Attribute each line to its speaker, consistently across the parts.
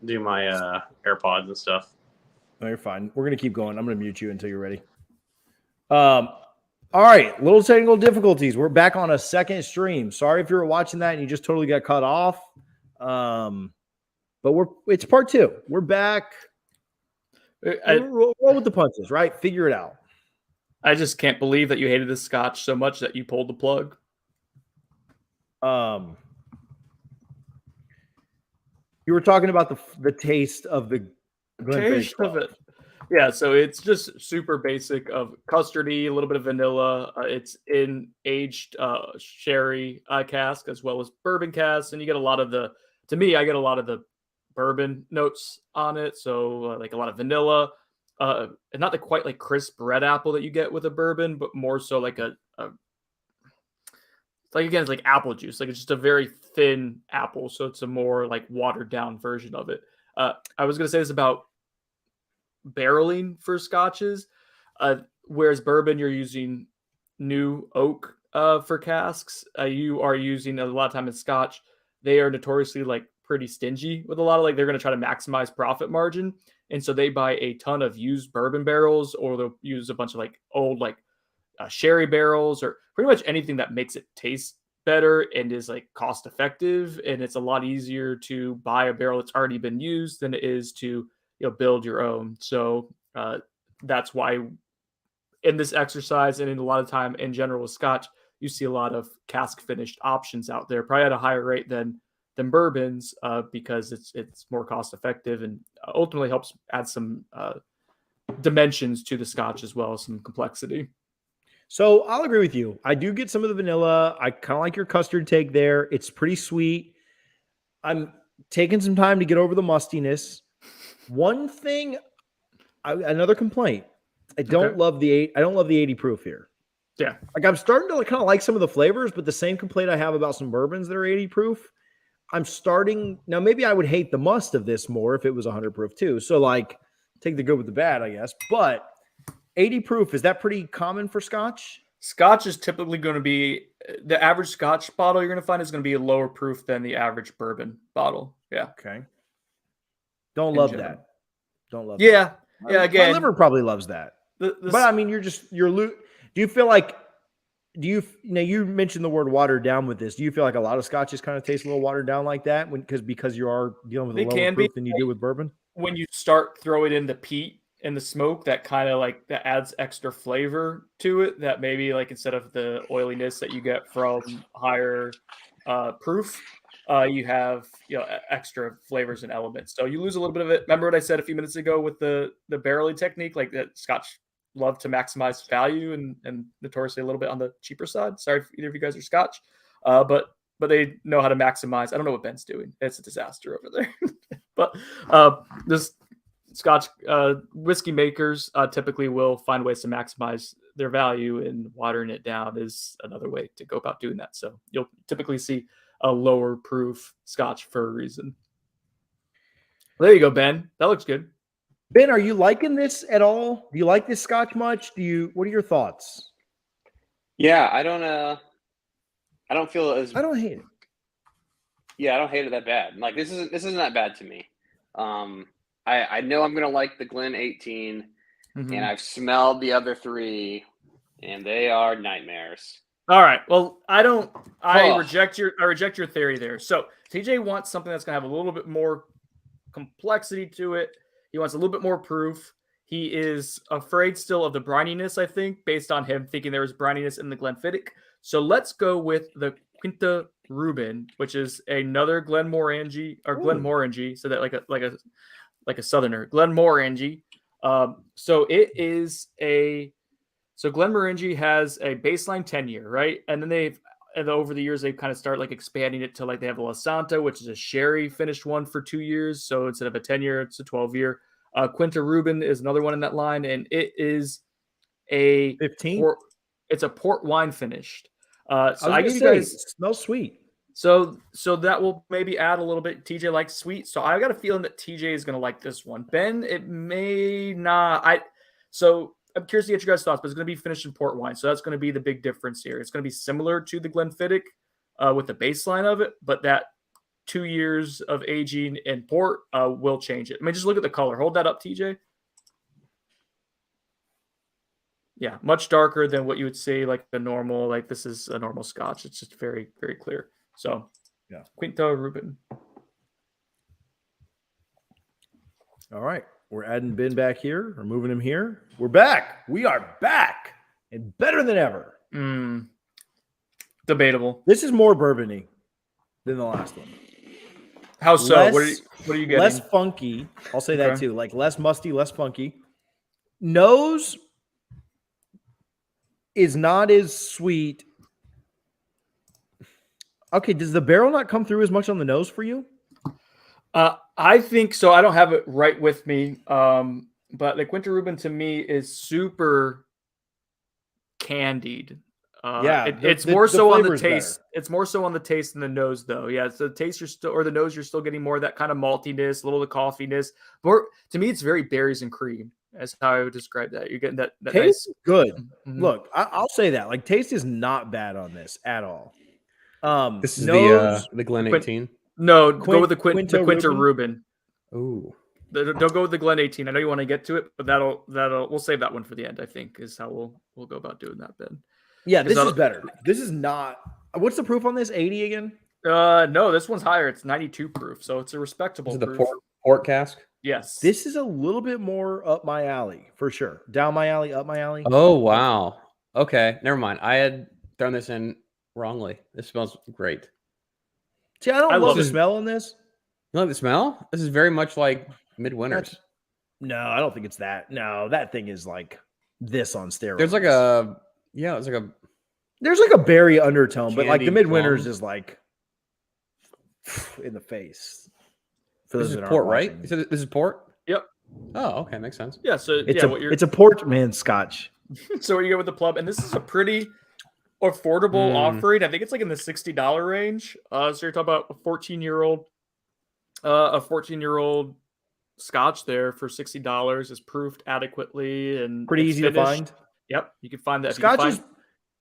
Speaker 1: do my AirPods and stuff.
Speaker 2: No, you're fine. We're gonna keep going. I'm gonna mute you until you're ready. All right, little technical difficulties. We're back on a second stream. Sorry if you were watching that and you just totally got cut off. But it's part two. We're back. Roll with the punches, right? Figure it out.
Speaker 3: I just can't believe that you hated this Scotch so much that you pulled the plug.
Speaker 2: You were talking about the taste of the
Speaker 3: taste of it. Yeah, so it's just super basic of custardy, a little bit of vanilla. It's in aged sherry cask as well as bourbon cask, and you get a lot of the. To me, I get a lot of the bourbon notes on it. So like a lot of vanilla, and not the quite like crisp red apple that you get with a bourbon, but more so like again, it's like apple juice. Like it's just a very thin apple, so it's a more like watered down version of it. I was gonna say this about barreling for scotches, whereas bourbon you're using new oak for casks. You are using a lot of time in Scotch. They are notoriously like pretty stingy with a lot of like they're going to try to maximize profit margin, and so they buy a ton of used bourbon barrels, or they'll use a bunch of like old like sherry barrels, or pretty much anything that makes it taste better and is like cost effective. And it's a lot easier to buy a barrel that's already been used than it is to build your own. So that's why in this exercise and in a lot of time in general with Scotch, you see a lot of cask finished options out there, probably at a higher rate than bourbons, because it's more cost effective and ultimately helps add some dimensions to the Scotch as well as some complexity.
Speaker 2: So I'll agree with you. I do get some of the vanilla. I kind of like your custard take there. It's pretty sweet. I'm taking some time to get over the mustiness. One thing, another complaint. I don't love the 80 proof here.
Speaker 3: Yeah.
Speaker 2: Like I'm starting to kind of like some of the flavors, but the same complaint I have about some bourbons that are 80 proof, I'm starting now. Maybe I would hate the must of this more if it was 100 proof too. So like take the good with the bad, I guess. But 80 proof, is that pretty common for Scotch?
Speaker 3: Scotch is typically going to be the average Scotch bottle you're going to find is going to be a lower proof than the average bourbon bottle. Yeah.
Speaker 2: Okay. Don't love that. Don't love
Speaker 3: that.
Speaker 2: Yeah.
Speaker 3: Yeah. Again,
Speaker 2: my liver probably loves that. But I mean, do you feel like, you mentioned the word watered down with this. Do you feel like a lot of scotches kind of taste a little watered down like that because you are dealing with a lower proof than you do with bourbon?
Speaker 3: When you start throwing in the peat and the smoke, that kind of like that adds extra flavor to it, that maybe like instead of the oiliness that you get from higher proof, you have extra flavors and elements. So you lose a little bit of it. Remember what I said a few minutes ago with the barreling technique, like that Scotch love to maximize value and notoriously a little bit on the cheaper side. Sorry if either of you guys are Scotch, but they know how to maximize. I don't know what Ben's doing. It's a disaster over there. But this Scotch whiskey makers typically will find ways to maximize their value, and watering it down is another way to go about doing that. So you'll typically see a lower proof Scotch for a reason. There you go, Ben. That looks good.
Speaker 2: Ben, are you liking this at all? Do you like this Scotch much? What are your thoughts?
Speaker 4: Yeah, I don't feel as
Speaker 2: I don't hate it.
Speaker 4: Yeah, I don't hate it that bad. Like this isn't that bad to me. I know I'm gonna like the Glen 18, and I've smelled the other three, and they are nightmares.
Speaker 3: All right. Well, I reject your theory there. So TJ wants something that's gonna have a little bit more complexity to it. He wants a little bit more proof. He is afraid still of the brininess, I think, based on him thinking there was brininess in the Glenfiddich. So let's go with the Quinta Reuben, which is another Glenmorangie or Glenmorangie. So that like a Southerner, Glenmorangie. So it is so Glenmorangie has a baseline 10-year, right? And then over the years, they've kind of start like expanding it to like they have a La Santa, which is a sherry finished one for 2 years. So instead of a 10-year, it's a 12-year. Quinta Reuben is another one in that line, and it is a
Speaker 2: 15.
Speaker 3: It's a port wine finished.
Speaker 2: So I give you guys it smells sweet.
Speaker 3: So that will maybe add a little bit. TJ likes sweet, so I got a feeling that TJ is going to like this one. Ben, it may not. So I'm curious to get your guys' thoughts, but it's going to be finished in port wine, so that's going to be the big difference here. It's going to be similar to the Glenfiddich with the baseline of it, but that 2 years of aging in port will change it. I mean, just look at the color. Hold that up, TJ. Yeah, much darker than what you would say like the normal. Like this is a normal Scotch. It's just very, very clear. So,
Speaker 2: yeah,
Speaker 3: Quinto Rubin.
Speaker 2: All right, we're adding Ben back here. We're moving him here. We're back. We are back and better than ever.
Speaker 3: Debatable.
Speaker 2: This is more bourbony than the last one.
Speaker 3: How so?
Speaker 2: Less,
Speaker 3: what are you getting?
Speaker 2: Less funky. I'll say that too. Like less musty, less funky. Nose is not as sweet. Okay, does the barrel not come through as much on the nose for you?
Speaker 3: I think so. I don't have it right with me. But the Quinto Rubin to me is super candied. It's more so on the taste. Better. It's more so on the taste than the nose, though. Yeah, it's the taste or the nose. You're still getting more of that kind of maltiness, a little of the coffeeness. But to me, it's very berries and cream. That's how I would describe that. You're getting that
Speaker 2: taste
Speaker 3: nice...
Speaker 2: good. Mm-hmm. Look, I'll say that. Like taste is not bad on this at all.
Speaker 5: This is the Glen 18.
Speaker 3: No, go with the Quinto Rubin.
Speaker 5: Ooh.
Speaker 3: Don't go with the Glen 18. I know you want to get to it, but that'll we'll save that one for the end. I think is how we'll go about doing that, Ben.
Speaker 2: Yeah, this is better. This is not. What's the proof on this? 80 again?
Speaker 3: No, this one's higher. It's 92 proof, so it's a respectable.
Speaker 5: Is it the port cask?
Speaker 3: Yes.
Speaker 2: This is a little bit more up my alley for sure. Down my alley, up my alley.
Speaker 5: Oh wow. Okay, never mind. I had thrown this in wrongly. This smells great.
Speaker 2: See, I love the smell on this.
Speaker 5: You like the smell? This is very much like Midwinters.
Speaker 2: No, I don't think it's that. No, that thing is like this on steroids.
Speaker 5: There's like a
Speaker 2: there's like a berry undertone, but like the Midwinters is like in the face.
Speaker 5: This is port, right? This is port.
Speaker 3: Yep.
Speaker 5: Oh, okay, makes sense.
Speaker 3: Yeah, so
Speaker 2: it's a port man Scotch.
Speaker 3: So what you get with the plum, and this is a pretty affordable offering. I think it's like in the $60 range. So you're talking about a 14-year-old Scotch there for $60 is proofed adequately and
Speaker 2: pretty easy to find.
Speaker 3: Yep, you can find that.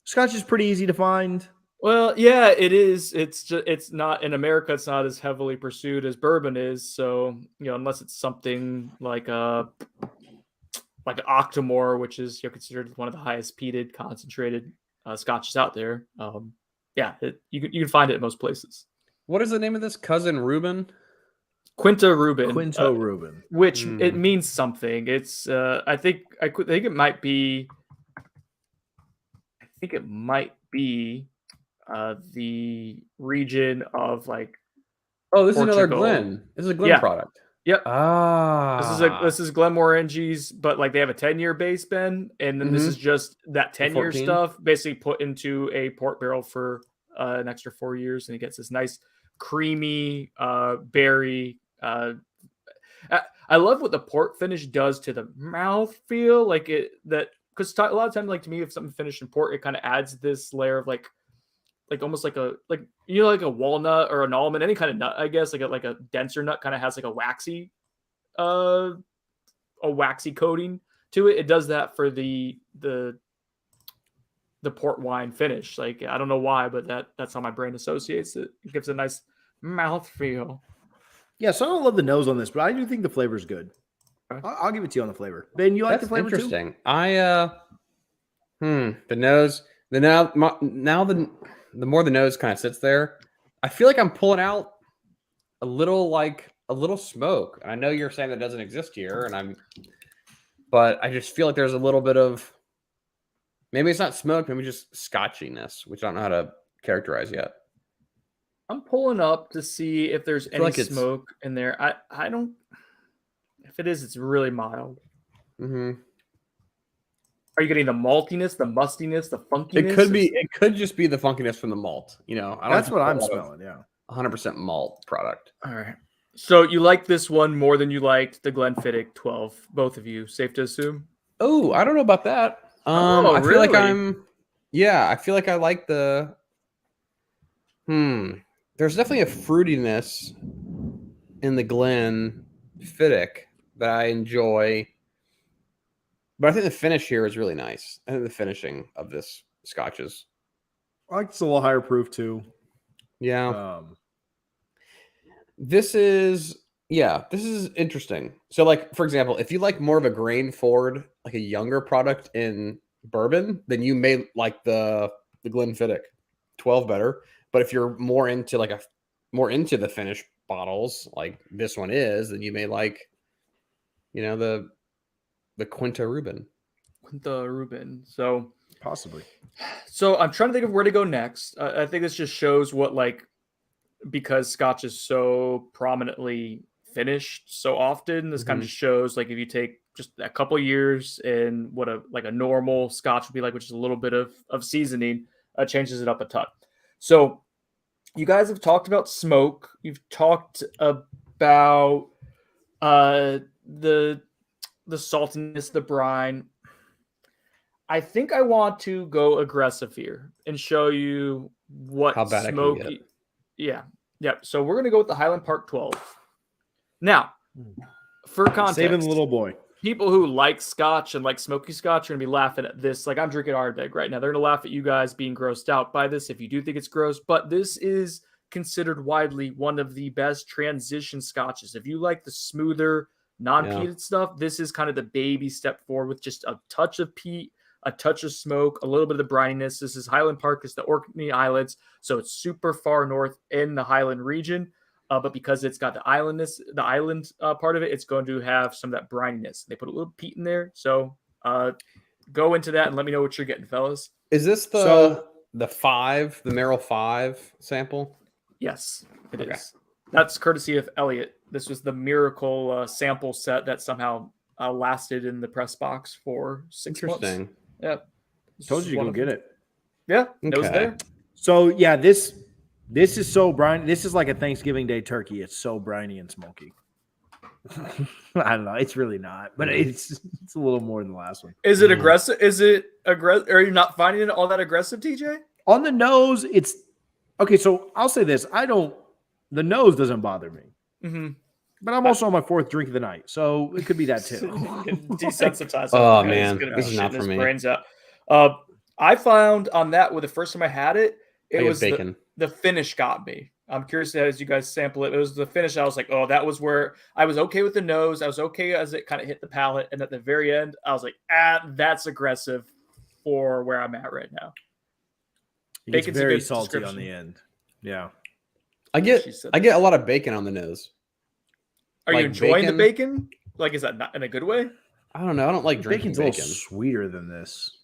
Speaker 2: Scotch is pretty easy to find.
Speaker 3: Well, yeah, it is. It's not in America. It's not as heavily pursued as bourbon is. So unless it's something like an Octomore, which is considered one of the highest peated concentrated Scotches out there. You can find it in most places.
Speaker 5: What is the name of this? Cousin Reuben?
Speaker 3: Quinto Rubin.
Speaker 2: Quinto Rubin.
Speaker 3: Which it means something. It's I think it might be the region of like
Speaker 5: this
Speaker 3: Portugal.
Speaker 5: is another Glen. This is a Glen product.
Speaker 3: Yep.
Speaker 5: This
Speaker 3: is Glenmorangies, but like they have a 10-year base, Ben, and then this is just that 10-year stuff basically put into a port barrel for an extra 4 years, and it gets this nice creamy berry. I love what the port finish does to the mouth feel, like because a lot of times, like to me, if something finished in port, it kind of adds this layer of like almost like a walnut or an almond, any kind of nut, I guess, like a denser nut kind of has like a waxy coating to it. It does that for the port wine finish. Like I don't know why, but that's how my brain associates it. It gives a nice mouth feel.
Speaker 2: Yeah, so I don't love the nose on this, but I do think the flavor is good. I'll give it to you on the flavor. Ben, you like the flavor
Speaker 5: interesting.
Speaker 2: too?
Speaker 5: The nose. The more the nose kind of sits there, I feel like I'm pulling out a little smoke. I know you're saying that doesn't exist here, but I just feel like there's a little bit of, maybe it's not smoke, maybe just scotchiness, which I don't know how to characterize yet.
Speaker 3: I'm pulling up to see if there's any smoke in there. I don't. If it is, it's really mild.
Speaker 5: Mm-hmm.
Speaker 3: Are you getting the maltiness, the mustiness, the funkiness?
Speaker 5: It could just be the funkiness from the malt.
Speaker 2: That's what I'm smelling. Yeah,
Speaker 5: 100% malt product.
Speaker 3: All right. So you like this one more than you liked the Glenfiddich 12, both of you. Safe to assume.
Speaker 5: Oh, I don't know about that. I feel like I feel like I like the. There's definitely a fruitiness in the Glenfiddich that I enjoy. But I think the finish here is really nice. I think the finishing of this Scotch is.
Speaker 2: I like it's a little higher proof too.
Speaker 5: Yeah. This is interesting. So, like, for example, if you like more of a grain forward, like a younger product in bourbon, then you may like the Glenfiddich 12 better. But if you're more into the finished bottles, like this one is, then you may like, the Quinta Reuben.
Speaker 3: Quinta Reuben. So
Speaker 2: Possibly.
Speaker 3: So I'm trying to think of where to go next. I think this just shows what, like, because Scotch is so prominently finished so often, this kind of just shows, like, if you take just a couple years and what a normal Scotch would be like, which is a little bit of seasoning, changes it up a ton. So you guys have talked about smoke. You've talked about the saltiness, the brine. I think I want to go aggressive here and show you what
Speaker 5: How bad
Speaker 3: smoky.
Speaker 5: I can get.
Speaker 3: Yeah. So we're gonna go with the Highland Park 12. Now, for context,
Speaker 2: Saving the little boy.
Speaker 3: people who like Scotch and like smoky Scotch are gonna be laughing at this. Like, I'm drinking Ardbeg right now. They're gonna laugh at you guys being grossed out by this if you do think it's gross. But this is considered widely one of the best transition Scotches. If you like the smoother, non-peated stuff, this is kind of the baby step forward with just a touch of peat, a touch of smoke, a little bit of the brininess. This is Highland Park. It's the Orkney Islands, so it's super far north in the Highland region. But because it's got the island part of it, it's going to have some of that brininess. They put a little peat in there, so go into that and let me know what you're getting, fellas.
Speaker 5: Is this the Merrill 5 sample?
Speaker 3: Yes, it is. That's courtesy of Elliot. This was the miracle sample set that somehow lasted in the press box for 6 months.
Speaker 5: Interesting.
Speaker 3: Yeah.
Speaker 2: Told you to go get it.
Speaker 3: Yeah, it was there.
Speaker 2: So yeah, this is so briny. This is like a Thanksgiving Day turkey. It's so briny and smoky. I don't know. It's really not, but it's a little more than the last one.
Speaker 3: Is it aggressive? Is it aggressive? Are you not finding it all that aggressive, TJ?
Speaker 2: On the nose, it's okay. So I'll say this: the nose doesn't bother me.
Speaker 3: Mm-hmm.
Speaker 2: But I'm also on my 4th drink of the night, so it could be that too.
Speaker 3: Desensitized.
Speaker 5: Oh man, this is not for me.
Speaker 3: Brains out. I found on that with the first time I had it, it was
Speaker 5: bacon.
Speaker 3: The finish got me. I'm curious as you guys sample it. It was the finish. I was like, oh, that was where I was okay with the nose. I was okay as it kind of hit the palate, and at the very end, I was like, that's aggressive for where I'm at right now.
Speaker 2: It's very salty on the end. Yeah,
Speaker 5: I get a lot of bacon on the nose.
Speaker 3: Are you enjoying the bacon? Like, is that not in a good way?
Speaker 5: I don't know. I don't like drinking
Speaker 2: bacon's
Speaker 5: bacon.
Speaker 2: A little sweeter than this.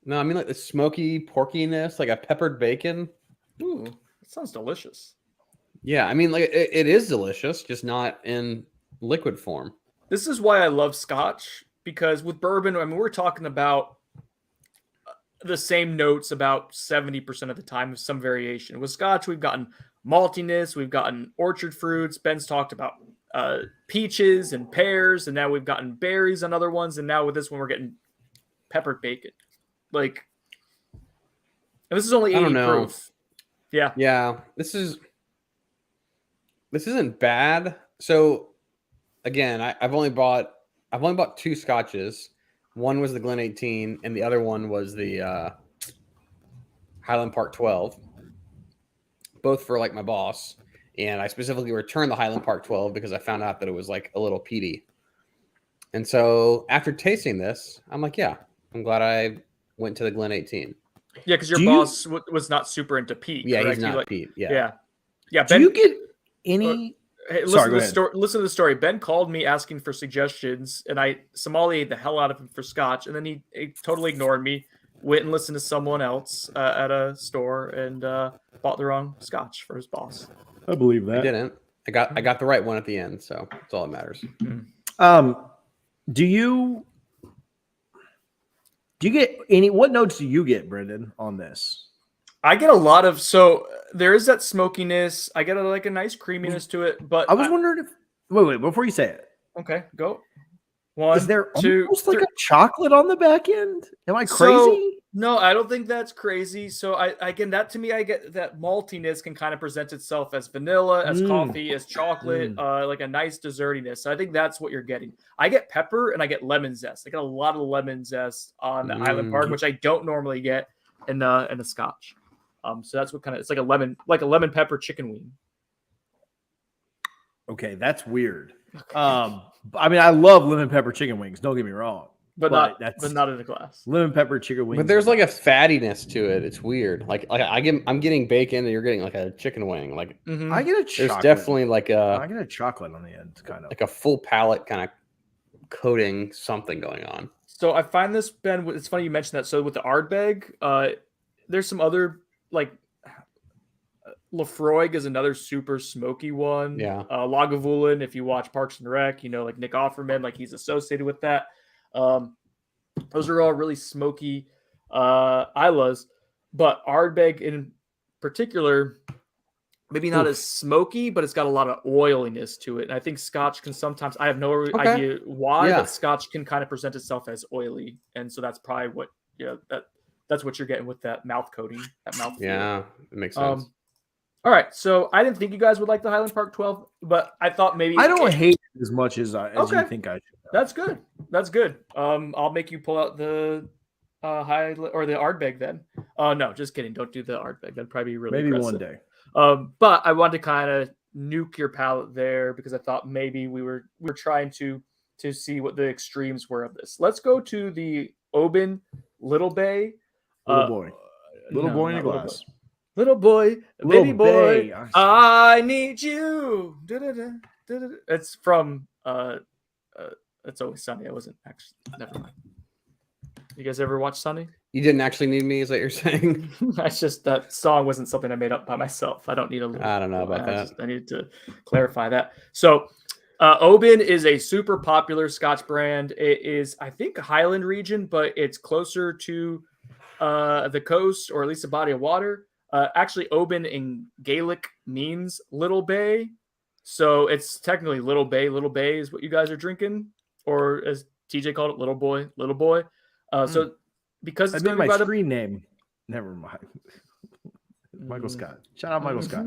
Speaker 5: No, I mean like the smoky porkiness, like a peppered bacon.
Speaker 3: Ooh, that sounds delicious.
Speaker 5: Yeah, I mean, like it is delicious, just not in liquid form.
Speaker 3: This is why I love Scotch, because with bourbon, I mean, we're talking about the same notes about 70% of the time with some variation. With Scotch, we've gotten maltiness, we've gotten orchard fruits. Ben's talked about peaches and pears, and now we've gotten berries on other ones, and now with this one, we're getting peppered bacon. Like, and this is only 80 proof.
Speaker 5: Yeah. This isn't bad. So again, I've only bought 2 Scotches. One was the Glen 18, and the other one was the Highland Park 12. Both for like my boss. And I specifically returned the Highland Park 12 because I found out that it was like a little peaty. And so after tasting this, I'm like, yeah, I'm glad I went to the Glen 18.
Speaker 3: Yeah, because your boss was not super into peat.
Speaker 5: Yeah,
Speaker 3: correct?
Speaker 5: he's not peat. Yeah.
Speaker 3: Yeah.
Speaker 2: Ben, do you get any?
Speaker 3: Hey, listen to the story. Ben called me asking for suggestions, and I sommelier the hell out of him for Scotch, and then he totally ignored me. Went and listened to someone else at a store and bought the wrong Scotch for his boss.
Speaker 2: I believe that.
Speaker 5: I didn't. I got the right one at the end, so that's all that matters.
Speaker 2: Do you get any? What notes do you get, Brendan, on this?
Speaker 3: I get a lot of there is that smokiness. I get a nice creaminess to it, but
Speaker 2: I was wondering if wait before you say it.
Speaker 3: Okay, go. One,
Speaker 2: is there
Speaker 3: two,
Speaker 2: almost like a chocolate on the back end? Am I crazy?
Speaker 3: No, I don't think that's crazy. So that to me, I get that maltiness can kind of present itself as vanilla, as coffee, as chocolate, like a nice dessertiness. So I think that's what you're getting. I get pepper and I get lemon zest. I get a lot of lemon zest on the Highland Park, which I don't normally get in a Scotch. So that's what it's like a lemon pepper chicken wing.
Speaker 2: Okay, that's weird. I mean, I love lemon pepper chicken wings. Don't get me wrong,
Speaker 3: but not in a glass.
Speaker 2: lemon pepper chicken wings.
Speaker 5: But there's like a fattiness to it. It's weird. Like I'm getting bacon, and you're getting like a chicken wing. Like
Speaker 2: I get a chocolate.
Speaker 5: there's definitely like
Speaker 2: I get a chocolate on the end, kind of
Speaker 5: like a full palate kind of coating something going on.
Speaker 3: So I find this, Ben, it's funny you mentioned that. So with the Ardbeg, there's some other, like, Lafroig is another super smoky one.
Speaker 5: Yeah.
Speaker 3: Lagavulin, if you watch Parks and Rec, like Nick Offerman, like he's associated with that. Those are all really smoky Islas, but Ardbeg in particular, maybe not as smoky, but it's got a lot of oiliness to it. And I think Scotch can sometimes, I have no idea why, but Scotch can kind of present itself as oily. And so that's probably what, that's what you're getting with that mouth coating, that mouth feel.
Speaker 5: Yeah, it makes sense.
Speaker 3: All right, so I didn't think you guys would like the Highland Park 12, but I thought maybe
Speaker 2: I don't hate it as much as you think I should.
Speaker 3: That's good. That's good. I'll make you pull out the high or the Ardbeg then. No, just kidding. Don't do the Ardbeg. That'd probably be really
Speaker 2: maybe
Speaker 3: aggressive.
Speaker 2: one day.
Speaker 3: But I wanted to kind of nuke your palate there because I thought maybe we were trying to see what the extremes were of this. Let's go to the Oban Little Bay.
Speaker 2: Little boy in a glass.
Speaker 3: Little boy, baby boy, I need you. It's from It's Always Sunny. I wasn't actually. Never mind. You guys ever watch Sunny?
Speaker 5: You didn't actually need me, is that what you're saying?
Speaker 3: That's just that song wasn't something I made up by myself. I don't need a little.
Speaker 5: I don't know about that.
Speaker 3: I needed to clarify that. So, Oban is a super popular Scotch brand. It is, I think, Highland region, but it's closer to the coast or at least a body of water. Actually, Oban in Gaelic means little bay. So it's technically Little Bay. Little Bay is what you guys are drinking. Or as TJ called it, Little Boy. Little Boy. So because it's
Speaker 2: I made my screen name. Never mind. Michael Scott. Shout out Michael Scott.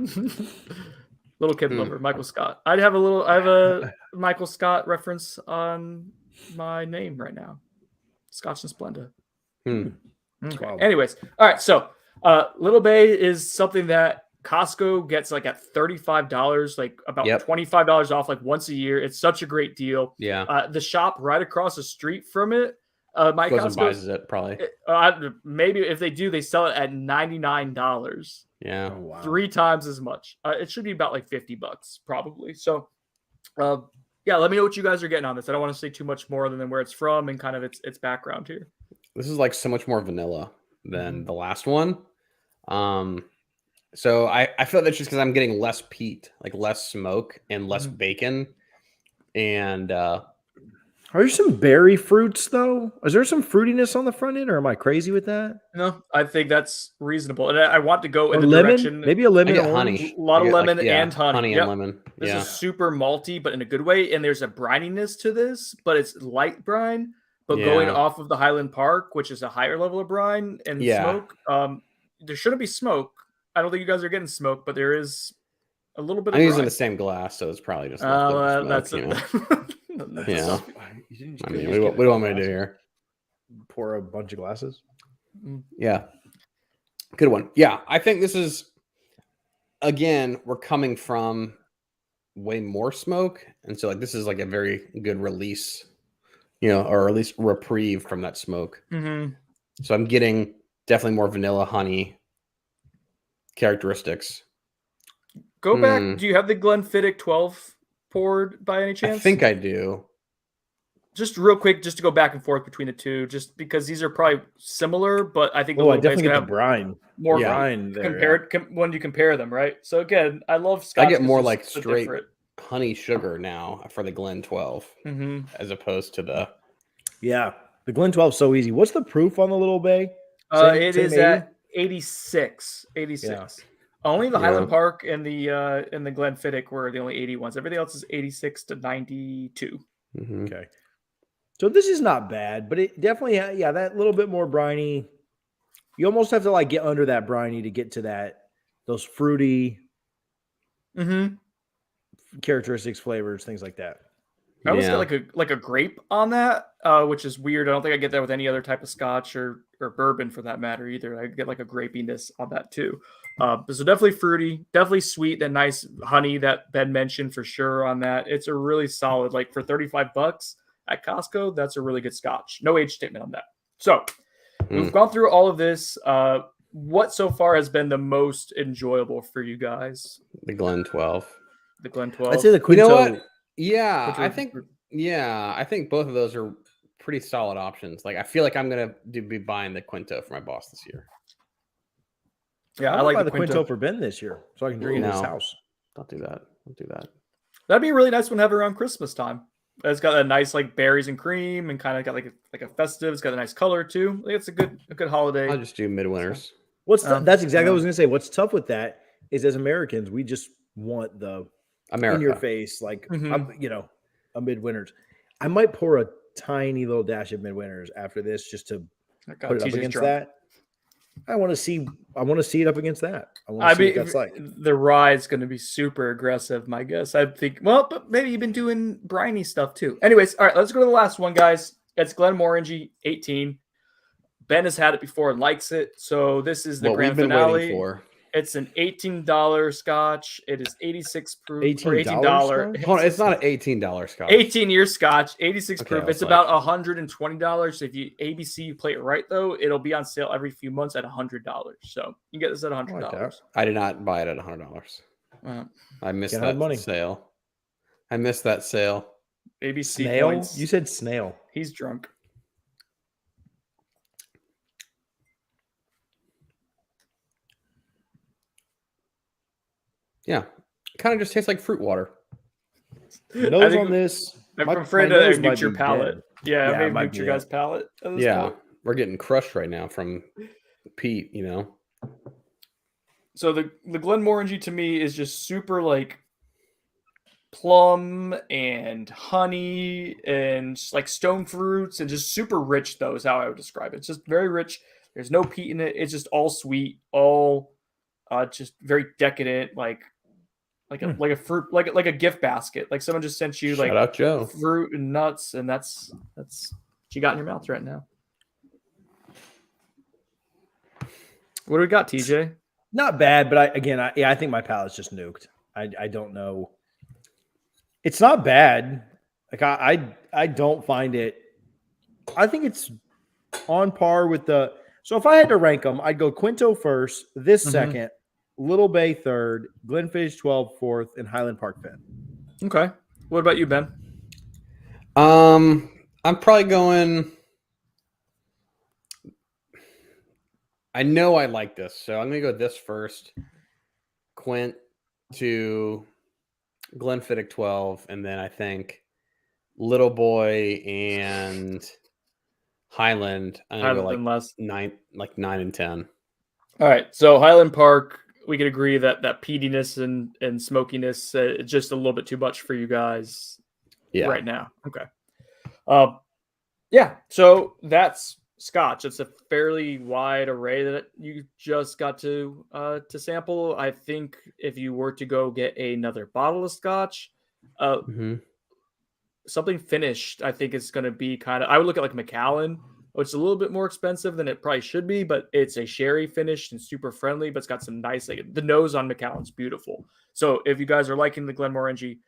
Speaker 3: Little kid lover, Michael Scott. I have a Michael Scott reference on my name right now. Scotch and Splenda. Okay. Anyways, all right. So Little Bay is something that Costco gets like at $35, like about $25 off, like once a year. It's such a great deal.
Speaker 5: Yeah.
Speaker 3: The shop right across the street from it, my
Speaker 5: Goes
Speaker 3: Costco
Speaker 5: and buys it probably.
Speaker 3: Maybe if they do, they sell it at $99.
Speaker 5: Yeah.
Speaker 2: Oh, wow.
Speaker 3: 3 times as much. It should be about like $50 probably. So, yeah, let me know what you guys are getting on this. I don't want to say too much more than where it's from and kind of its background here.
Speaker 5: This is like so much more vanilla than the last one. So I feel that's just because I'm getting less peat, like less smoke and less bacon. And
Speaker 2: are there some berry fruits though? Is there some fruitiness on the front end, or am I crazy with that?
Speaker 3: No, I think that's reasonable. And I want to go in the
Speaker 2: lemon?
Speaker 3: direction.
Speaker 2: Maybe a lemon,
Speaker 5: honey.
Speaker 3: A lot of lemon and honey.
Speaker 5: Honey and lemon.
Speaker 3: This is super malty, but in a good way. And there's a brininess to this, but it's light brine. But going off of the Highland Park, which is a higher level of brine and smoke, there shouldn't be smoke. I don't think you guys are getting smoke, but there is a little bit of
Speaker 5: I'm using the same glass, so it's probably just
Speaker 3: that's
Speaker 5: smoke,
Speaker 3: it.
Speaker 5: Yeah. I mean, what do you want me to do here?
Speaker 2: Pour a bunch of glasses?
Speaker 5: Yeah. Good one. Yeah, I think this is, again, we're coming from way more smoke. And so like this is like a very good release, or at least reprieve from that smoke. So I'm getting definitely more vanilla honey characteristics.
Speaker 3: Go back. Do you have the Glenfiddich 12 poured by any chance?
Speaker 5: I think I do.
Speaker 3: Just real quick, just to go back and forth between the two, just because these are probably similar, but I think
Speaker 2: I definitely get the brine.
Speaker 3: More
Speaker 2: brine
Speaker 3: there, when you compare them, right? So again, I love Scotch.
Speaker 5: I get more like straight honey sugar now for the Glen 12 as opposed to the
Speaker 2: the Glen 12 is so easy. What's the proof on the Little Bay?
Speaker 3: It is at 86.
Speaker 2: Yeah.
Speaker 3: Only the Highland Park and the Glenfiddich were the only 80 ones. Everything else is 86 to 92.
Speaker 2: Okay. So this is not bad, but it definitely, that little bit more briny. You almost have to like get under that briny to get to those fruity characteristics, flavors, things like that.
Speaker 3: I always get like a grape on that, which is weird. I don't think I get that with any other type of Scotch or bourbon for that matter either. I get like a grapiness on that too. So definitely fruity, definitely sweet. That nice honey that Ben mentioned for sure on that. It's a really solid, like for $35 at Costco. That's a really good Scotch. No age statement on that. So we've gone through all of this. What so far has been the most enjoyable for you guys?
Speaker 5: The Glen 12.
Speaker 3: The Glen 12.
Speaker 2: I'd say the Quinto.
Speaker 5: You know what? Yeah,
Speaker 3: Quinto-
Speaker 5: I think both of those are pretty solid options. Like I feel like I'm gonna be buying the Quinto for my boss this year.
Speaker 3: Yeah,
Speaker 2: I
Speaker 3: I like
Speaker 2: buy
Speaker 3: the
Speaker 2: the Quinto for Ben this year, so I can drink it in his
Speaker 5: No.
Speaker 2: house.
Speaker 5: Don't do that. Don't do that.
Speaker 3: That'd be a really nice one to have around Christmas time. It's got a nice like berries and cream, and kind of got like a festive. It's got a nice color too. Like, it's a good holiday.
Speaker 5: I'll just do midwinters.
Speaker 2: That's exactly what I was gonna say. What's tough with that is, as Americans, we just want the
Speaker 5: America.
Speaker 2: in your face, like
Speaker 3: Mhm.
Speaker 2: a midwinters. I might pour a tiny little dash of midwinters after this just to
Speaker 3: Oh, God,
Speaker 2: put it up
Speaker 3: TJ's
Speaker 2: against
Speaker 3: drunk.
Speaker 2: that. I want to see it up against that. I want to
Speaker 3: I
Speaker 2: see
Speaker 3: mean,
Speaker 2: what that's like.
Speaker 3: the rye's going to be super aggressive, my guess. I think, well, but maybe you've been doing briny stuff too. Anyways, all right, let's go to the last one, guys. It's Glenmorangie 18. Ben has had it before and likes it. So this is the
Speaker 5: What
Speaker 3: grand
Speaker 5: we've been
Speaker 3: finale.
Speaker 5: waiting for.
Speaker 3: It's an $18 Scotch. It is 86 proof. Or
Speaker 2: $18
Speaker 3: $18.
Speaker 5: Hold on, it's not an $18 Scotch.
Speaker 3: 18-year Scotch, 86
Speaker 5: Okay,
Speaker 3: proof.
Speaker 5: I was
Speaker 3: It's
Speaker 5: like-
Speaker 3: about $120. If you ABC you play it right though, it'll be on sale every few months at $100. So you get this at $100.
Speaker 2: I like that.
Speaker 5: I did not buy it at $100. I missed
Speaker 2: Can't hide
Speaker 5: that
Speaker 2: money.
Speaker 5: sale. I missed that sale.
Speaker 3: ABC
Speaker 2: Snail?
Speaker 3: points.
Speaker 2: You said snail.
Speaker 3: He's drunk.
Speaker 5: Yeah. Kind of just tastes like fruit water.
Speaker 2: Nose
Speaker 3: think
Speaker 2: on this.
Speaker 3: I'm
Speaker 2: My-
Speaker 3: afraid
Speaker 2: my
Speaker 3: to
Speaker 2: nose
Speaker 3: mute
Speaker 2: might
Speaker 3: your
Speaker 2: be
Speaker 3: palate.
Speaker 2: dead.
Speaker 3: Yeah,
Speaker 2: Yeah, it
Speaker 3: maybe
Speaker 2: might
Speaker 3: mute
Speaker 2: be
Speaker 3: your
Speaker 2: it.
Speaker 3: guys' palate. At this
Speaker 5: Yeah.
Speaker 3: point.
Speaker 5: We're getting crushed right now from Pete,
Speaker 3: So the Glenmorangie to me is just super like plum and honey and like stone fruits and just super rich though is how I would describe it. It's just very rich. There's no peat in it. It's just all sweet, all just very decadent, like a fruit, like a gift basket. Like someone just sent you
Speaker 5: Shout
Speaker 3: like
Speaker 5: out Joe.
Speaker 3: fruit and nuts, and that's what you got in your mouth right now. What do we got, TJ?
Speaker 2: Not bad, but I think my palate's just nuked. I don't know. It's not bad. Like I don't find it. I think it's on par with the. So if I had to rank them, I'd go Quinto first, this second, Little Bay third, Glenfiddich 12 fourth, and Highland Park fifth.
Speaker 3: Okay. What about you, Ben?
Speaker 5: I'm probably going. I know I like this, so I'm gonna go this first. Quint to Glenfiddich 12, and then I think Little Boy and Highland. I'm gonna go
Speaker 3: Highland
Speaker 5: like
Speaker 3: less.
Speaker 5: 9 and 10.
Speaker 3: All right. So Highland Park, we could agree that peatiness and smokiness is just a little bit too much for you guys right now. Okay. Yeah. So that's Scotch. It's a fairly wide array that you just got to sample. I think if you were to go get another bottle of Scotch, something finished, I think it's going to be kind of. I would look at like Macallan, which is a little bit more expensive than it probably should be, but it's a sherry finished and super friendly. But it's got some nice. Like, the nose on Macallan's beautiful. So if you guys are liking the Glenmorangie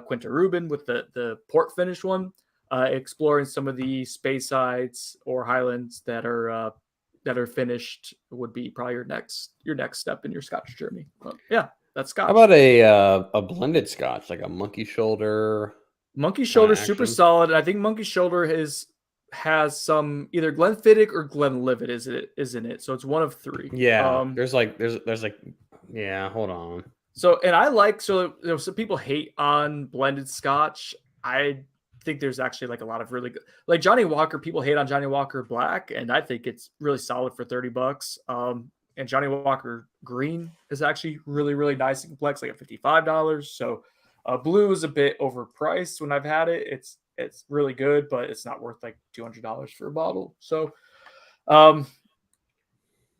Speaker 3: Quinta Rubin with the port finish one. Exploring some of the Spaysides or Highlands that are finished would be probably your next step in your Scotch journey. But yeah, that's Scotch.
Speaker 5: How about a blended Scotch, like a Monkey Shoulder?
Speaker 3: Monkey Shoulder,
Speaker 5: action?
Speaker 3: super solid. I think Monkey Shoulder has some either Glenfiddich or Glenlivet is in it. So it's one of three.
Speaker 5: Yeah, there's yeah. Hold on.
Speaker 3: So and I like some people hate on blended Scotch. I think there's actually like a lot of really good, like Johnny Walker. People hate on Johnny Walker Black, and I think it's really solid for $30. And Johnny Walker Green is actually really, really nice and complex, like at $55. So blue is a bit overpriced when I've had it. It's really good, but it's not worth like $200 for a bottle. So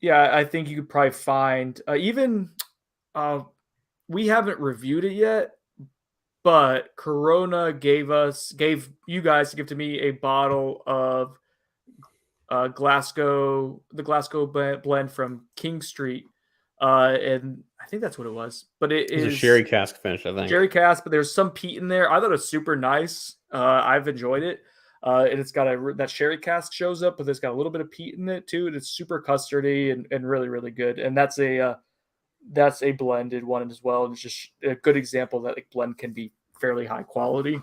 Speaker 3: yeah, I think you could probably find we haven't reviewed it yet, but Corona gave you guys to give to me a bottle of the Glasgow blend from King Street And I think that's what it was. But it
Speaker 5: It's
Speaker 3: is
Speaker 5: a sherry cask finish, I think.
Speaker 3: Sherry cask, but there's some peat in there. I thought it was super nice. I've enjoyed it. And it's got that sherry cask shows up, but it's got a little bit of peat in it too. And it's super custardy and really, really good. And that's a blended one as well. And it's just a good example that like blend can be fairly high quality.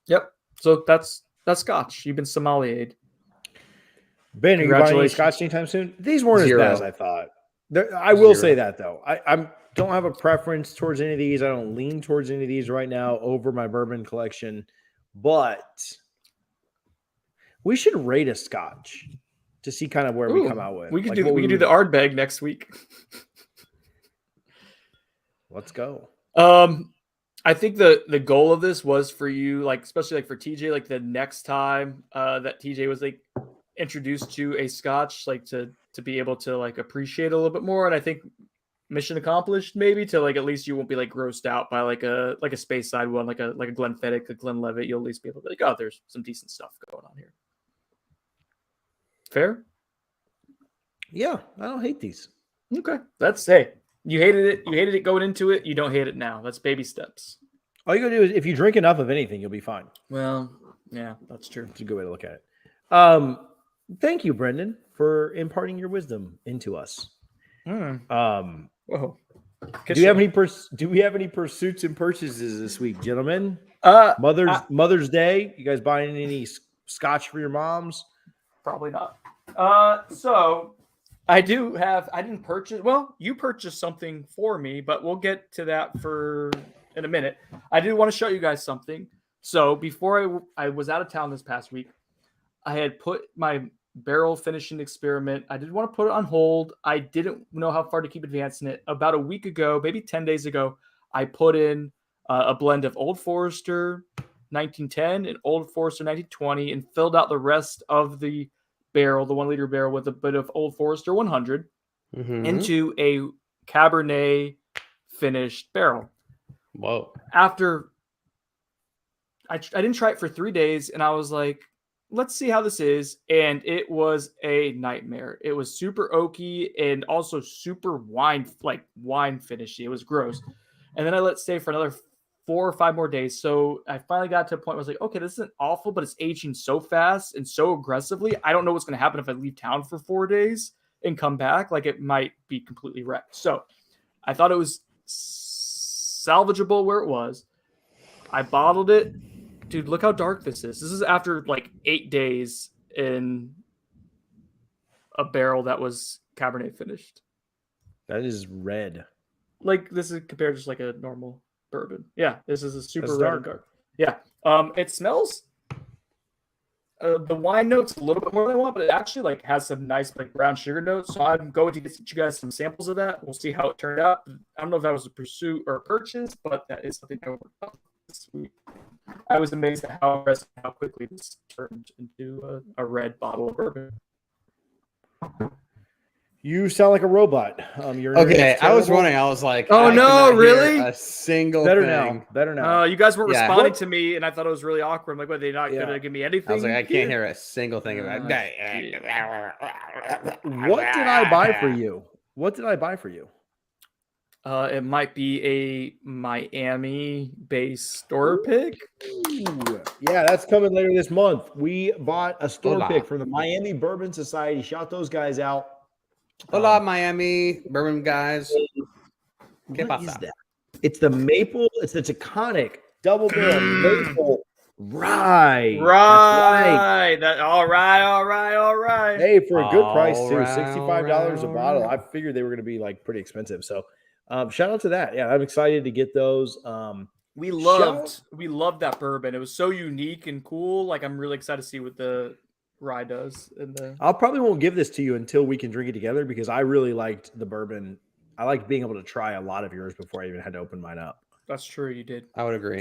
Speaker 3: Yep. So that's Scotch. You've been sommeliered.
Speaker 2: Ben, are you buying any Scotch anytime soon? These weren't as bad as I thought. I will say that though. I don't have a preference towards any of these. I don't lean towards any of these right now over my bourbon collection, but we should rate a Scotch to see kind of where we come out with.
Speaker 3: We could do the Ardbeg next week.
Speaker 2: Let's go.
Speaker 3: I think the goal of this was for you, like especially like for TJ, like the next time that TJ was like introduced to a Scotch, like to be able to like appreciate it a little bit more. And I think mission accomplished, maybe, to like at least you won't be like grossed out by like a Space Side one, like a Glenfiddich, a Glenlivet. You'll at least be able to be like, oh, there's some decent stuff going on here. Fair?
Speaker 2: Yeah, I don't hate these.
Speaker 3: Okay. Hey, you hated it going into it. You don't hate it now. That's baby steps.
Speaker 2: All you gotta do is if you drink enough of anything, you'll be fine.
Speaker 3: Well, yeah, that's true.
Speaker 2: It's a good way to look at it. Thank you, Brendan, for imparting your wisdom into us.
Speaker 3: Whoa.
Speaker 2: Do we have any pursuits and purchases this week, gentlemen? Mother's Day. You guys buying any Scotch for your moms?
Speaker 3: Probably not. So I didn't purchase. Well, you purchased something for me, but we'll get to that in a minute. I did want to show you guys something. So before I was out of town this past week, I had put my barrel finishing experiment. I did want to put it on hold. I didn't know how far to keep advancing it. About a week ago, maybe 10 days ago, I put in a blend of Old Forester 1910 and Old Forester 1920 and filled out the rest of the barrel, the 1 liter barrel, with a bit of Old Forester 100 into a Cabernet finished barrel.
Speaker 5: Whoa.
Speaker 3: After I didn't try it for 3 days, and I was like, let's see how this is. And it was a nightmare. It was super oaky and also super wine finishy. It was gross. And then I let it stay for another 4 or 5 more days. So I finally got to a point where I was like, okay, this isn't awful, but it's aging so fast and so aggressively. I don't know what's going to happen if I leave town for 4 days and come back. Like, it might be completely wrecked. So I thought it was salvageable where it was. I bottled it. Dude, look how dark this is. This is after like 8 days in a barrel that was Cabernet finished.
Speaker 2: That is red.
Speaker 3: Like, this is compared to just like a normal bourbon. Yeah, this is a super
Speaker 2: dark.
Speaker 3: dark. Yeah. It smells the wine notes a little bit more than I want, but it actually like has some nice like brown sugar notes. So I'm going to get you guys some samples of that. We'll see how it turned out. I don't know if that was a pursuit or a purchase, but that is something that worked out this week. I was amazed at how quickly this turned into a red bottle of bourbon.
Speaker 2: You sound like a robot. You're
Speaker 5: okay. I was running. I was like,
Speaker 3: "Oh no, really?"
Speaker 5: A single
Speaker 2: better
Speaker 5: thing.
Speaker 2: Better now.
Speaker 3: You guys weren't responding to me, and I thought it was really awkward. I'm like, "What? They're not gonna give me anything?"
Speaker 5: I was like, "I can't hear a single thing about that."
Speaker 2: What did I buy for you? What did I buy for you?
Speaker 3: It might be a Miami-based store pick.
Speaker 2: Ooh. Yeah, that's coming later this month. We bought a store pick from the Miami Bourbon Society. Shout those guys out.
Speaker 5: Hola, Miami Bourbon guys.
Speaker 2: What is that? It's the maple. It's the Taconic double barrel maple rye.
Speaker 3: Right. That all right.
Speaker 2: Hey, for a good price too, $65 a bottle. I figured they were going to be like pretty expensive. So, shout out to that. Yeah, I'm excited to get those.
Speaker 3: We loved that bourbon. It was so unique and cool. Like, I'm really excited to see what the rye does. I
Speaker 2: probably won't give this to you until we can drink it together because I really liked the bourbon. I liked being able to try a lot of yours before I even had to open mine up.
Speaker 3: That's true. You did.
Speaker 5: I would agree.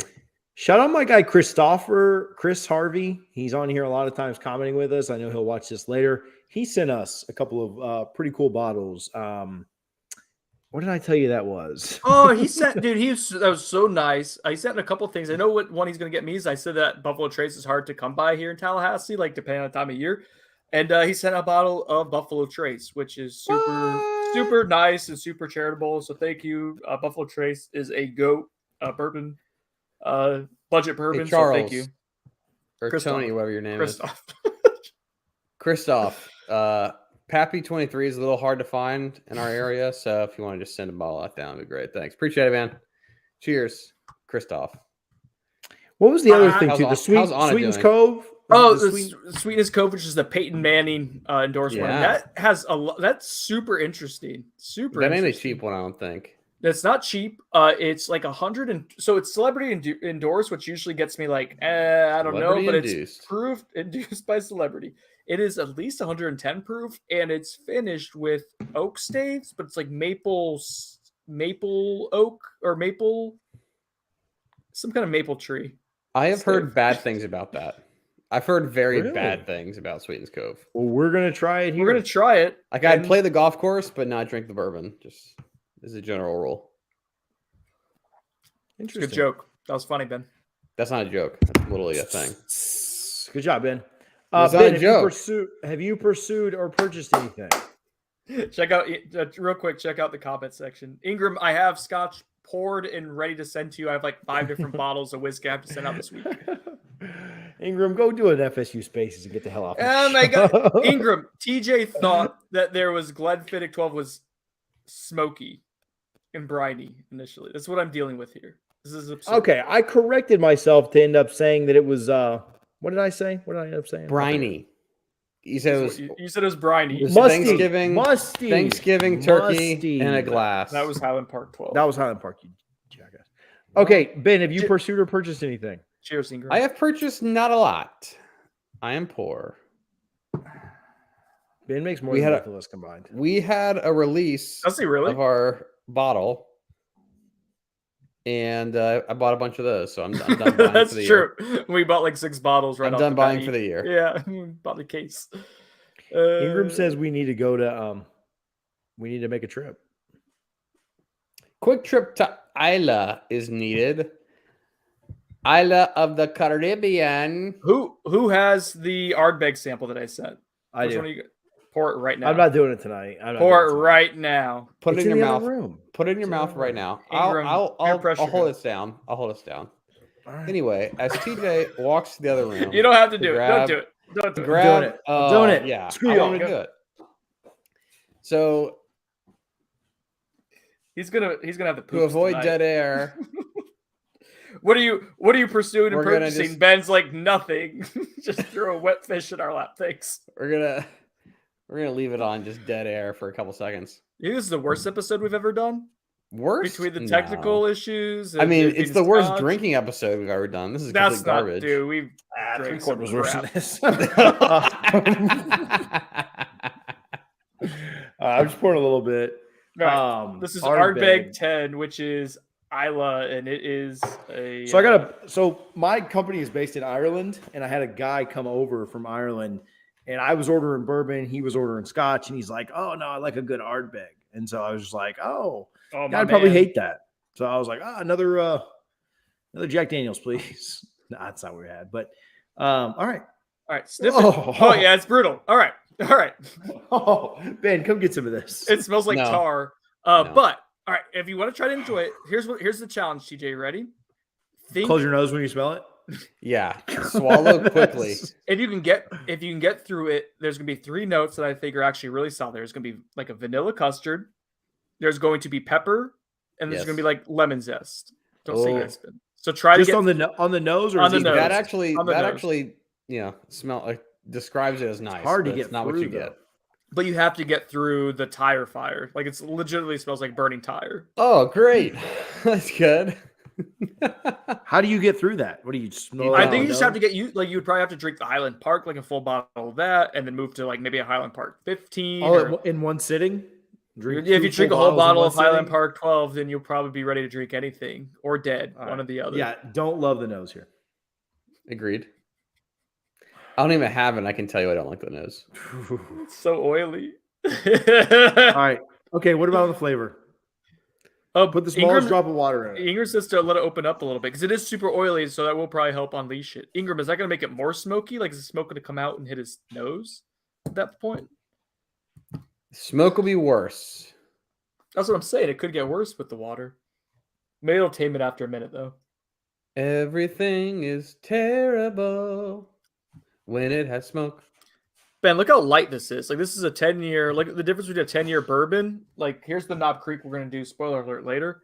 Speaker 2: Shout out my guy, Chris Harvey. He's on here a lot of times commenting with us. I know he'll watch this later. He sent us a couple of pretty cool bottles. What did I tell you that was?
Speaker 3: Oh, he sent, dude, that was so nice. He sent a couple of things. I know what one he's going to get me is I said that Buffalo Trace is hard to come by here in Tallahassee, like depending on the time of year. And he sent a bottle of Buffalo Trace, which is super. super nice and super charitable. So thank you. Buffalo Trace is a goat bourbon, budget bourbon.
Speaker 5: Hey,
Speaker 3: So thank you,
Speaker 5: or
Speaker 3: Christoph.
Speaker 5: Tony, whatever your name
Speaker 3: Christoph.
Speaker 5: is. Christoph. Pappy 23 is a little hard to find in our area, so if you want to just send a bottle out, that'd be great. Thanks, appreciate it, man. Cheers, Christoph.
Speaker 2: What was the other thing
Speaker 5: how's
Speaker 2: too?
Speaker 5: Anna
Speaker 2: The Sweetens
Speaker 5: doing?
Speaker 2: Cove.
Speaker 3: Oh,
Speaker 2: The
Speaker 3: the Sweetness Cove, which is the Peyton Manning endorsement.
Speaker 5: Yeah.
Speaker 3: That has that's super interesting. Super.
Speaker 5: That ain't a
Speaker 3: interesting.
Speaker 5: cheap one, I don't think.
Speaker 3: It's not cheap. It's like 100 and so it's celebrity endorsed, which usually gets me like I don't know, but it's proof induced by celebrity. It is at least 110 proof, and it's finished with oak staves, but it's like maple oak or maple, some kind of maple tree.
Speaker 5: I have heard bad things about that. I've heard very bad things about Sweetens Cove.
Speaker 2: Well, we're gonna try it here.
Speaker 3: We're gonna try it.
Speaker 5: Like I'd play the golf course, but not drink the bourbon. Just as a general rule.
Speaker 2: Interesting.
Speaker 3: Good joke. That was funny, Ben.
Speaker 5: That's not a joke. That's literally a thing.
Speaker 2: Good job, Ben.
Speaker 5: It's
Speaker 2: Ben,
Speaker 5: not a joke.
Speaker 2: have you pursued or purchased anything?
Speaker 3: Check out real quick. Check out the comment section. Ingram, I have Scotch poured and ready to send to you. I have like 5 different bottles of whiskey I have to send out this week.
Speaker 2: Ingram, go do an FSU Spaces and get the hell off.
Speaker 3: Oh my God, Ingram. TJ thought that there was Glenfiddich 12 was smoky and briny initially. That's what I'm dealing with here. This is absurd.
Speaker 2: Okay, I corrected myself to end up saying that it was. What did I say? What did I end up saying?
Speaker 5: Briny. You said it was.
Speaker 3: You said it was briny.
Speaker 2: Musty.
Speaker 5: Thanksgiving turkey
Speaker 2: Musty.
Speaker 5: in a glass.
Speaker 3: That was Highland Park 12.
Speaker 2: That was Highland Park, you jackass. Okay, Ben, have you pursued or purchased anything?
Speaker 3: Cheers, Ingram.
Speaker 5: I have purchased not a lot. I am poor.
Speaker 2: Ben makes more than both of us combined.
Speaker 5: We had a release
Speaker 3: Does he really?
Speaker 5: of our bottle, and I bought a bunch of those, so I'm done buying
Speaker 3: That's
Speaker 5: for the
Speaker 3: true.
Speaker 5: year.
Speaker 3: We bought like 6 bottles right
Speaker 5: I'm
Speaker 3: off
Speaker 5: done
Speaker 3: the
Speaker 5: buying
Speaker 3: bat.
Speaker 5: for the year.
Speaker 3: Yeah, bought the case.
Speaker 2: Ingram says we need to go to we need to make a trip.
Speaker 5: Quick trip to Isla is needed. Isla of the Caribbean.
Speaker 3: Who has the Ardbeg sample that I sent?
Speaker 2: I
Speaker 3: Which
Speaker 2: do.
Speaker 3: one are you pour it right now.
Speaker 2: I'm not doing it tonight.
Speaker 3: Pour it right now.
Speaker 5: Put
Speaker 2: It's
Speaker 5: it in your
Speaker 2: the
Speaker 5: mouth.
Speaker 2: other room.
Speaker 5: Put it in your mouth right now.
Speaker 3: Ingram,
Speaker 5: I'll hold us down. I'll hold us down.
Speaker 2: Right.
Speaker 5: Anyway, as TJ walks to the other room,
Speaker 3: You don't have to do it.
Speaker 5: grab-
Speaker 3: Don't do it. Don't do it.
Speaker 5: grab,
Speaker 2: doing it. I'm doing it.
Speaker 5: Yeah,
Speaker 2: Screw
Speaker 5: I
Speaker 2: you.
Speaker 5: want to do it. So
Speaker 3: He's gonna have the poops
Speaker 5: to avoid
Speaker 3: tonight.
Speaker 5: dead air,
Speaker 3: What are you pursuing and
Speaker 5: We're gonna
Speaker 3: purchasing?
Speaker 5: just-
Speaker 3: Ben's like nothing. Just throw a wet fish in our lap. Thanks.
Speaker 5: we're gonna leave it on just dead air for a couple seconds.
Speaker 3: You think this is the worst episode we've ever done?
Speaker 5: Worst
Speaker 3: Between the
Speaker 5: No.
Speaker 3: technical issues.
Speaker 5: I mean,
Speaker 3: and
Speaker 5: it's the worst
Speaker 3: Scotch.
Speaker 5: drinking episode we've ever done. This is
Speaker 3: That's
Speaker 5: complete
Speaker 3: not,
Speaker 5: garbage.
Speaker 3: dude. We've drank some
Speaker 2: was worse than
Speaker 3: crap.
Speaker 2: this. I'm just pouring a little bit.
Speaker 3: Right. This is Ardbeg 10, which is Isla, and it is a.
Speaker 2: So my company is based in Ireland, and I had a guy come over from Ireland, and I was ordering bourbon, he was ordering Scotch, and he's like, "Oh no, I like a good Ardbeg," and so I was just like, "Oh,
Speaker 3: my
Speaker 2: I'd probably
Speaker 3: man.
Speaker 2: hate that." So I was like, another Jack Daniels, please." No, that's not what we had, but all right.
Speaker 3: All right, sniff it.
Speaker 2: Oh.
Speaker 3: Oh yeah, it's brutal. All right.
Speaker 2: Oh, Ben, come get some of this.
Speaker 3: It smells like
Speaker 5: No.
Speaker 3: tar.
Speaker 5: No.
Speaker 3: But all right, if you want to try to enjoy it, here's the challenge, TJ. Ready?
Speaker 2: Close your nose when you smell it.
Speaker 5: Yeah, swallow quickly.
Speaker 3: If you can get through it, there's gonna be 3 notes that I think are actually really solid. There's gonna be like a vanilla custard. There's going to be pepper, and there's
Speaker 5: Yes.
Speaker 3: gonna be like lemon zest. Don't say
Speaker 5: Oh.
Speaker 3: yes, Ben. So try
Speaker 2: Just
Speaker 3: to get
Speaker 2: on the nose, or
Speaker 3: On
Speaker 2: is
Speaker 3: the
Speaker 2: it
Speaker 3: nose.
Speaker 5: That
Speaker 3: On the nose.
Speaker 5: actually, smell like describes it as nice.
Speaker 2: hard to
Speaker 5: but
Speaker 2: get
Speaker 5: it's not what
Speaker 2: through,
Speaker 5: you
Speaker 2: though.
Speaker 5: get.
Speaker 3: But you have to get through the tire fire. Like it's legitimately smells like burning tire.
Speaker 5: Oh, great. That's good.
Speaker 2: How do you get through that? What do you smell?
Speaker 3: I think you just have to get you like you would probably have to drink the Highland Park, like a full bottle of that, and then move to like maybe a Highland Park 15.
Speaker 2: all in one sitting.
Speaker 3: If you drink a whole bottle of Highland Park 12, then you'll probably be ready to drink anything or dead,
Speaker 2: All
Speaker 3: one
Speaker 2: right.
Speaker 3: or the other.
Speaker 2: Yeah, don't love the nose here.
Speaker 5: Agreed. I don't even have it. I can tell you I don't like the nose.
Speaker 3: It's so oily.
Speaker 2: All right. Okay, what about the flavor?
Speaker 3: Oh,
Speaker 2: Put the smallest drop of water in it.
Speaker 3: Ingram says to let it open up a little bit because it is super oily, so that will probably help unleash it. Ingram, is that going to make it more smoky? Like, is the smoke going to come out and hit his nose at that point?
Speaker 5: Smoke will be worse.
Speaker 3: That's what I'm saying. It could get worse with the water. Maybe it'll tame it after a minute, though.
Speaker 5: Everything is terrible when it has smoke.
Speaker 3: Ben, look how light this is. Like, this is a 10-year. Like, the difference between a 10-year bourbon. Like, here's the Knob Creek we're going to do. Spoiler alert later.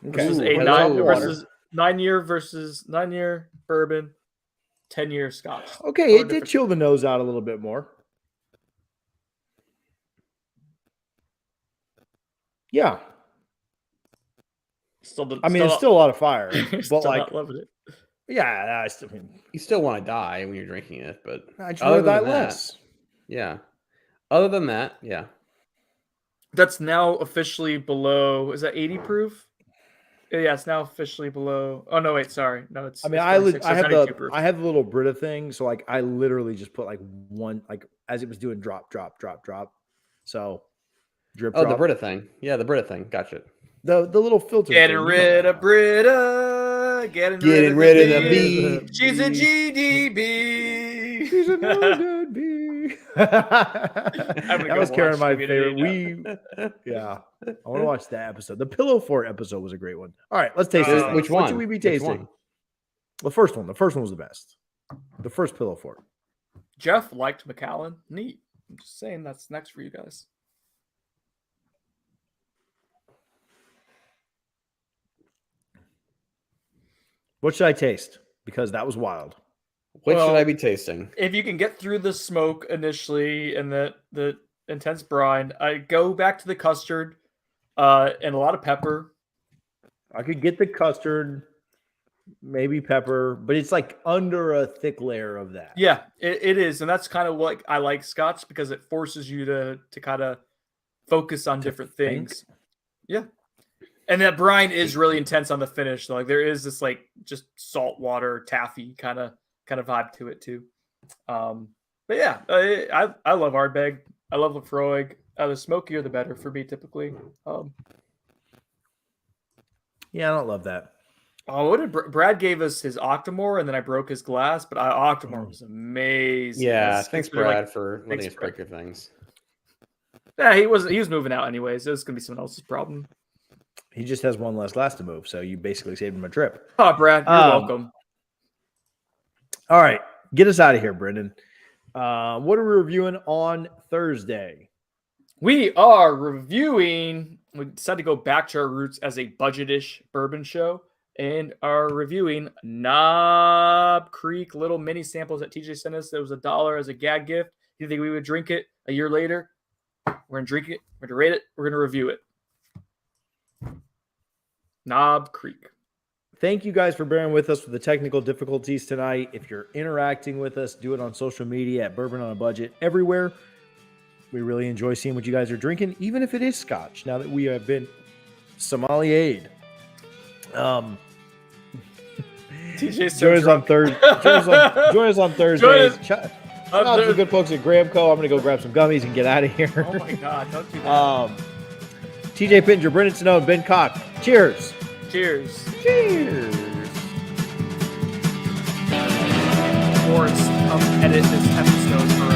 Speaker 3: Versus
Speaker 2: Ooh,
Speaker 3: 9
Speaker 2: water.
Speaker 3: versus 9-year versus 9-year bourbon, 10-year Scotch.
Speaker 2: Okay, it did chill the nose out a little bit more. Yeah.
Speaker 3: It's
Speaker 2: still a lot of fire, but
Speaker 3: still
Speaker 2: like,
Speaker 3: not loving it.
Speaker 2: yeah,
Speaker 5: You still want to die when you're drinking it, but
Speaker 2: I just want to die less.
Speaker 5: Yeah. Other than that, yeah.
Speaker 3: That's now officially below. Is that 80 proof? Yeah, it's now officially below. Oh no, wait, sorry. No, it's.
Speaker 2: I mean,
Speaker 3: it's 26,
Speaker 2: I
Speaker 3: so
Speaker 2: have
Speaker 3: it's 92 proof.
Speaker 2: I have the little Brita thing, so like I literally just put like one, like as it was doing drop. So drip.
Speaker 5: Oh,
Speaker 2: drop.
Speaker 5: the Brita thing. Yeah, the Brita thing. Gotcha.
Speaker 2: The little filter.
Speaker 3: Getting
Speaker 2: thing,
Speaker 3: rid of Brita. Getting rid of the
Speaker 2: B.
Speaker 3: She's a GDB.
Speaker 2: She's a no good B. That was Karen, my favorite. Yeah, I want to watch that episode. The Pillow Fort episode was a great one. All right, let's taste this thing.
Speaker 5: Which one?
Speaker 2: What should we be tasting? The first one. The first one was the best. The first Pillow Fort.
Speaker 3: Jeff liked Macallan. Neat. I'm just saying that's next for you guys.
Speaker 2: What should I taste? Because that was wild.
Speaker 5: What should I be tasting?
Speaker 3: If you can get through the smoke initially and the intense brine, I go back to the custard and a lot of pepper.
Speaker 2: I could get the custard, maybe pepper, but it's like under a thick layer of that.
Speaker 3: Yeah, it is. And that's kind of what I like Scotch, because it forces you to kind of focus on different things. Yeah. And that brine is really intense on the finish. Like there is this like just salt water taffy kind of vibe to it too. But yeah, I love Ardbeg. I love Lafroig. The smokier the better for me typically.
Speaker 2: Yeah, I don't love that.
Speaker 3: Oh, what did Brad gave us his Octomore, and then I broke his glass. But Octomore was amazing.
Speaker 5: Yeah, thanks Brad for letting us break your things.
Speaker 3: Yeah, he was moving out anyways. It was gonna be someone else's problem.
Speaker 2: He just has one less glass to move, so you basically saved him a trip.
Speaker 3: Oh, Brad, you're welcome.
Speaker 2: All right, get us out of here, Brendan. What are we reviewing on Thursday?
Speaker 3: We are reviewing. We decided to go back to our roots as a budget-ish bourbon show, and are reviewing Knob Creek little mini samples that TJ sent us. That was $1 as a gag gift. Do you think we would drink it a year later? We're gonna drink it. We're gonna rate it. We're gonna review it. Knob Creek.
Speaker 2: Thank you guys for bearing with us with the technical difficulties tonight. If you're interacting with us, do it on social media at Bourbon on a Budget everywhere. We really enjoy seeing what you guys are drinking, even if it is Scotch, now that we have been sommeliered.
Speaker 3: TJ's
Speaker 2: join us on Thursday. Join us on Thursdays. Shout out to the good folks at Graham Co. I'm going to go grab some gummies and get out of here.
Speaker 3: Oh my God, don't do that.
Speaker 2: TJ Pittenger, Brendan Sonnone, Ben Cock. Cheers.
Speaker 3: Cheers.
Speaker 2: Cheers.
Speaker 3: Forrest, edit this episode for